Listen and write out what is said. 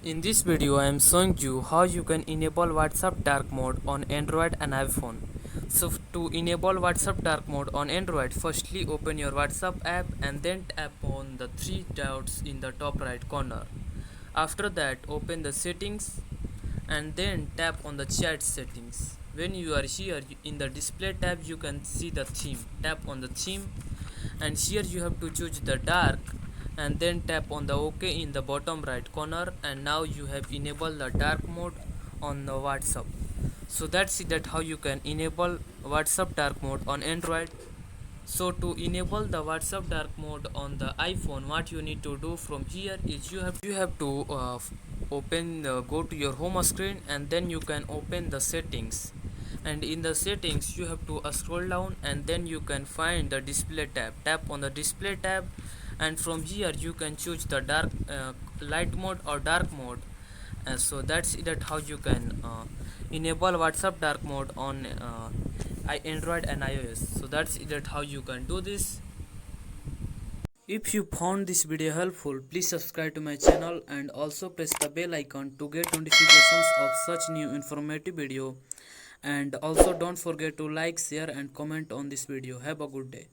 In this video I am showing you how you can enable WhatsApp dark mode on Android and iPhone. So to enable WhatsApp dark mode on Android, firstly open your WhatsApp app and then tap on the three dots in the top right corner. After that open the settings and then tap on the chat settings. When you are here in the display tab you can see the theme. Tap on the theme and here you have to choose the dark and then tap on the OK in the bottom right corner, and now you have enabled the dark mode on the WhatsApp. So that's it, that how you can enable WhatsApp dark mode on Android. So to enable the WhatsApp dark mode on the iPhone, what you need to do from here is you have to go to your home screen and then you can open the settings, and in the settings you have to scroll down and then you can find the display tab. Tap on the display tab and from here you can choose the dark light mode or dark mode. So that's it, that how you can enable WhatsApp dark mode on Android and iOS. So that's it, that how you can do this. If you found this video helpful, please subscribe to my channel and also press the bell icon to get notifications of such new informative video. And also don't forget to like, share and comment on this video. Have a good day.